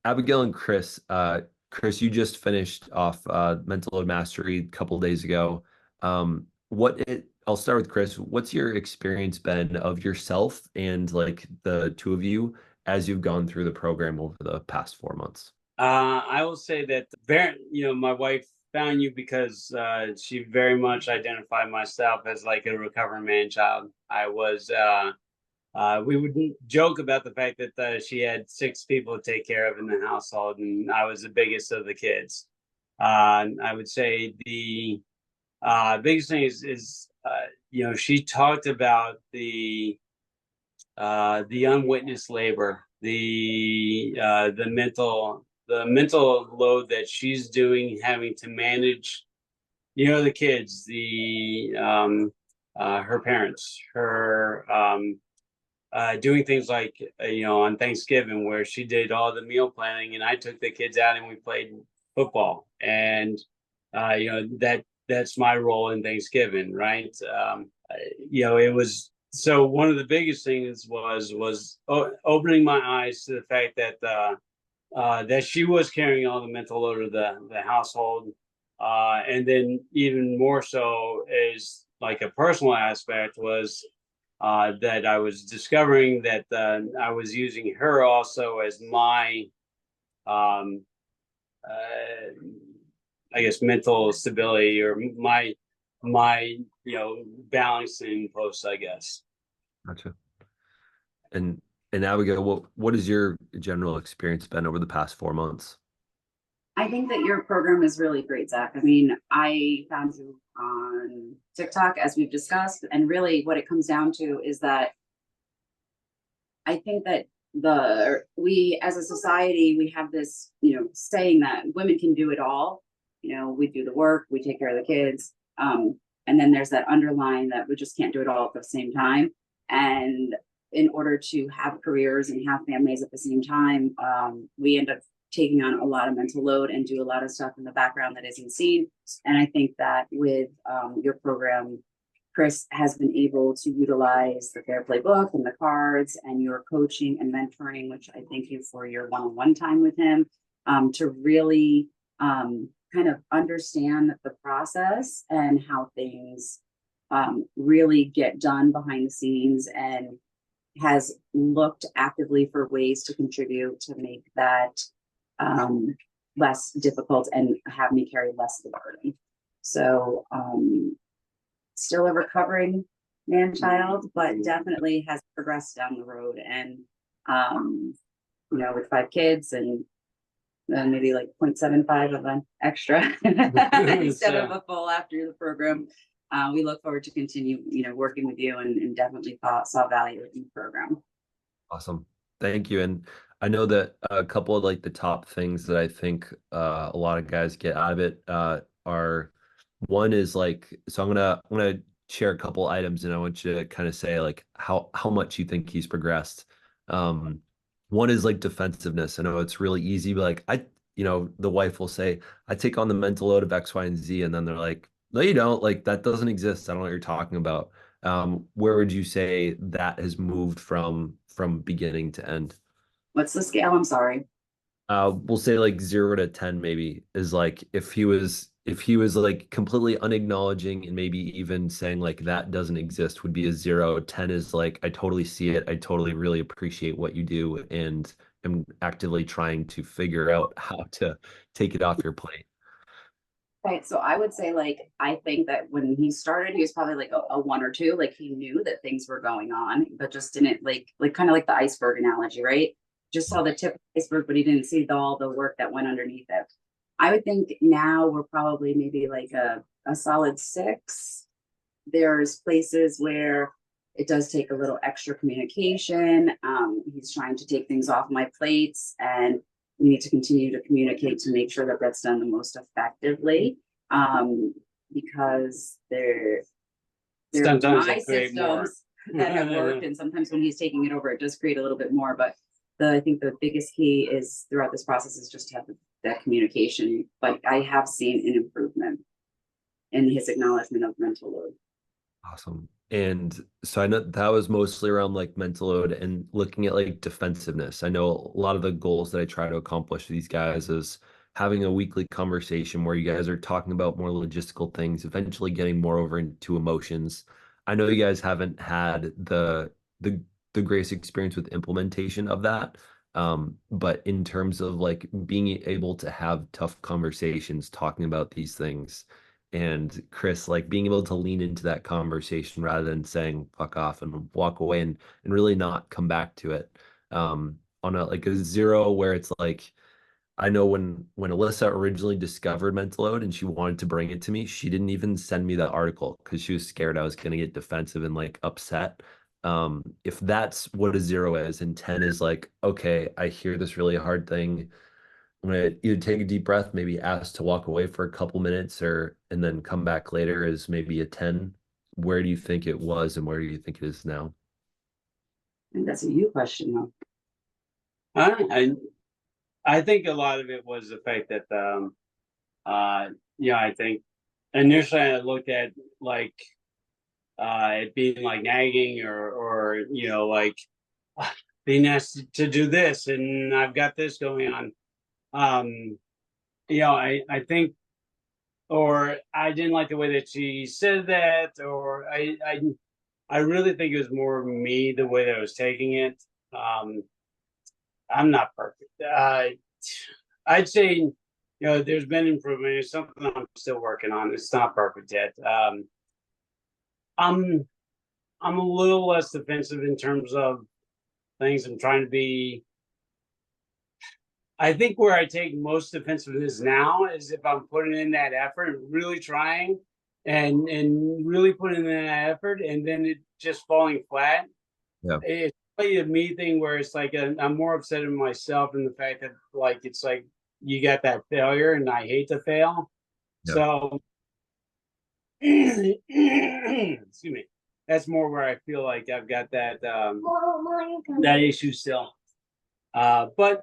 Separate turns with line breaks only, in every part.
Abigail and Chris, Chris, you just finished off mental load mastery a couple days ago. I'll start with Chris. What's your experience been of yourself and like the two of you as you've gone through the program over the past 4 months?
I will say that my wife found you because she very much identified myself as like a recovering man child. We would joke about the fact that she had six people to take care of in the household, and I was the biggest of the kids. I would say the biggest thing is she talked about the unwitnessed labor, the mental load that she's doing, having to manage, the kids, the her parents, her doing things like on Thanksgiving where she did all the meal planning and I took the kids out and we played football and that's my role in Thanksgiving, right? It was so one of the biggest things was opening my eyes to the fact that she was carrying all the mental load of the household, and then even more so is like a personal aspect was that I was discovering that I was using her also as my um, uh, I guess mental stability or my balancing post, I guess.
Gotcha. And and Abigail, what has your general experience been over the past 4 months?
I think that your program is really great, Zach. I mean, I found you on TikTok, as we've discussed, and really what it comes down to is that I think that we as a society we have this, saying that women can do it all. We do the work, we take care of the kids, and then there's that underlying that we just can't do it all at the same time. And in order to have careers and have families at the same time, we end up taking on a lot of mental load and do a lot of stuff in the background that isn't seen. And I think that with your program, Chris has been able to utilize the Fair Play book and the cards and your coaching and mentoring, which I thank you for your one-on-one time with him, to really kind of understand the process and how things really get done behind the scenes, and has looked actively for ways to contribute to make that less difficult and have me carry less of the burden. So still a recovering man child, but definitely has progressed down the road. And with 5 kids and maybe like 0.75 of an extra instead of a full after the program. We look forward to continue, working with you, and definitely saw value in the program.
Awesome. Thank you. And I know that a couple of like the top things that I think a lot of guys get out of it are one is like, so I'm gonna share a couple items and I want you to kind of say like how much you think he's progressed. Um, One is like defensiveness. I know it's really easy, but like the wife will say, I take on the mental load of X, Y, and Z, and then they're like, no, you don't. Like that doesn't exist. I don't know what you're talking about. Where would you say that has moved from beginning to end?
What's the scale? I'm sorry.
We'll say like 0 to 10 maybe is like if he was like completely unacknowledging and maybe even saying like that doesn't exist would be a 0. 10 is like I totally see it. I totally really appreciate what you do and am actively trying to figure out how to take it off your plate.
Right. So I would say, like, I think that when he started, he was probably like a 1 or 2. Like he knew that things were going on, but just didn't like kind of like the iceberg analogy, right? Just saw the tip of the iceberg, but he didn't see all the work that went underneath it. I would think now we're probably maybe like a solid 6. There's places where it does take a little extra communication. He's trying to take things off my plates, and we need to continue to communicate to make sure that that's done the most effectively. Because they're
Sometimes
my
they create more.
systems that have worked, and sometimes when he's taking it over, it does create a little bit more. But I think the biggest key is throughout this process is just to have that communication. But I have seen an improvement in his acknowledgement of mental load.
Awesome. And so I know that was mostly around like mental load and looking at like defensiveness. I know a lot of the goals that I try to accomplish with these guys is having a weekly conversation where you guys are talking about more logistical things, eventually getting more over into emotions. I know you guys haven't had the the greatest experience with implementation of that. But in terms of like being able to have tough conversations talking about these things, and Chris, like being able to lean into that conversation rather than saying fuck off and walk away and really not come back to it. On a like a zero where it's like I know when Alyssa originally discovered mental load and she wanted to bring it to me, she didn't even send me the article because she was scared I was gonna get defensive and like upset. If that's what a zero is and 10 is like, okay, I hear this really hard thing. I'm gonna either take a deep breath, maybe ask to walk away for a couple minutes, or and then come back later is maybe a 10. Where do you think it was and where do you think it is now?
I think that's a you question though.
I think a lot of it was the fact that I think initially I looked at like it being like nagging or like being asked to do this and I've got this going on. I think or I didn't like the way that she said that, or I really think it was more me the way that I was taking it. I'm not perfect. I'd say there's been improvement. It's something I'm still working on. It's not perfect yet. I'm I'm a little less defensive in terms of things. I'm trying to be. I think where I take most defensiveness now is if I'm putting in that effort and really trying and really putting in that effort and then it just falling flat.
Yeah.
It's really a me thing where it's like I'm more upset with myself and the fact that like it's like you got that failure and I hate to fail.
Yeah.
So excuse me. That's more where I feel like I've got that issue still. But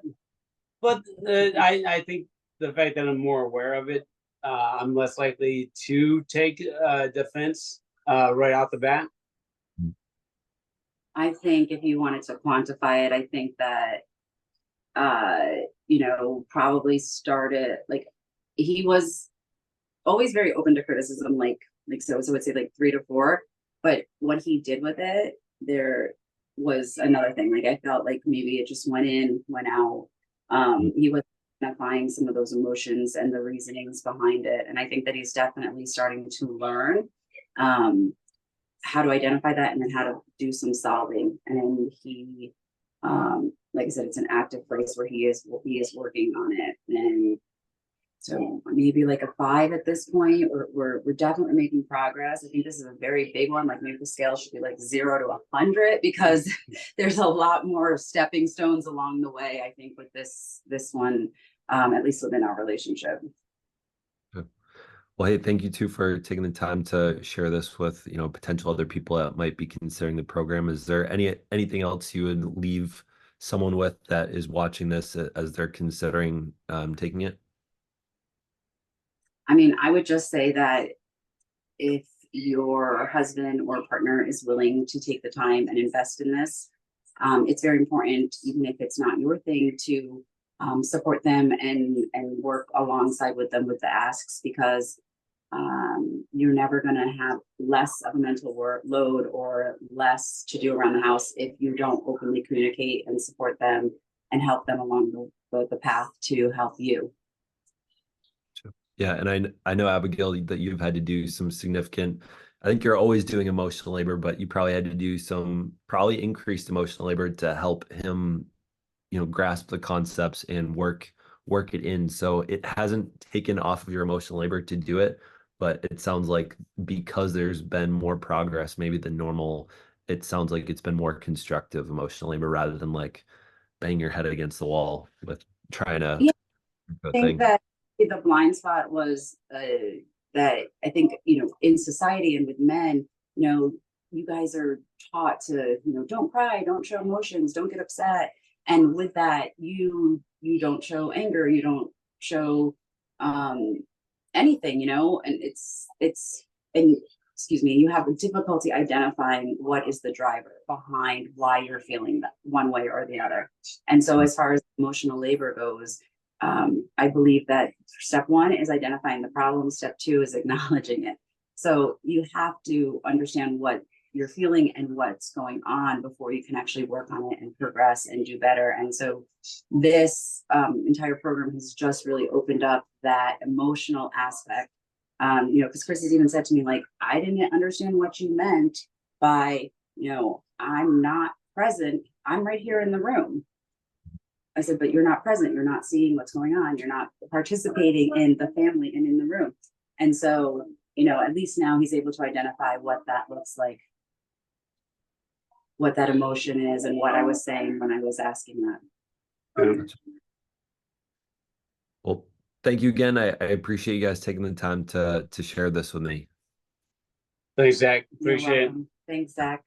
I think the fact that I'm more aware of it, I'm less likely to take defense right off the bat.
I think if you wanted to quantify it, I think that probably started like he was always very open to criticism, so would say like 3 to 4. But what he did with it, there was another thing. Like I felt like maybe it just went in, went out. He was identifying some of those emotions and the reasonings behind it. And I think that he's definitely starting to learn how to identify that and then how to do some solving. And he, like I said, it's an active place where he is working on it. And so maybe like a 5 at this point. We're definitely making progress. I think this is a very big one. Like maybe the scale should be like 0 to 100 because there's a lot more stepping stones along the way. I think with this one, at least within our relationship.
Well, hey, thank you too for taking the time to share this with, potential other people that might be considering the program. Is there anything else you would leave someone with that is watching this as they're considering taking it?
I mean, I would just say that if your husband or partner is willing to take the time and invest in this, it's very important, even if it's not your thing, to support them and work alongside with them with the asks, because you're never going to have less of a mental load or less to do around the house if you don't openly communicate and support them and help them along the path to help you.
Yeah, and I know, Abigail, that you've had to do some significant, I think you're always doing emotional labor, but you probably had to do some probably increased emotional labor to help him, grasp the concepts and work it in. So it hasn't taken off of your emotional labor to do it, but it sounds like because there's been more progress maybe than normal, it sounds like it's been more constructive emotional labor rather than like bang your head against the wall with trying to
Yeah,
do a
I think
thing.
that the blind spot was that I think, in society and with men, you guys are taught to, don't cry, don't show emotions, don't get upset. And with that, you don't show anger, you don't show anything, and it's and excuse me, you have difficulty identifying what is the driver behind why you're feeling that one way or the other. And so as far as emotional labor goes, I believe that step one is identifying the problem. Step two is acknowledging it. So you have to understand what you're feeling and what's going on before you can actually work on it and progress and do better. And so this entire program has just really opened up that emotional aspect. Because Chris has even said to me, like, I didn't understand what you meant by, I'm not present. I'm right here in the room. I said, but you're not present. You're not seeing what's going on. You're not participating in the family and in the room. And so, at least now he's able to identify what that looks like, what that emotion is, and what I was saying when I was asking that.
Well, thank you again. I appreciate you guys taking the time to share this with me.
Thanks, Zach.
You're
Appreciate it.
welcome. Thanks, Zach.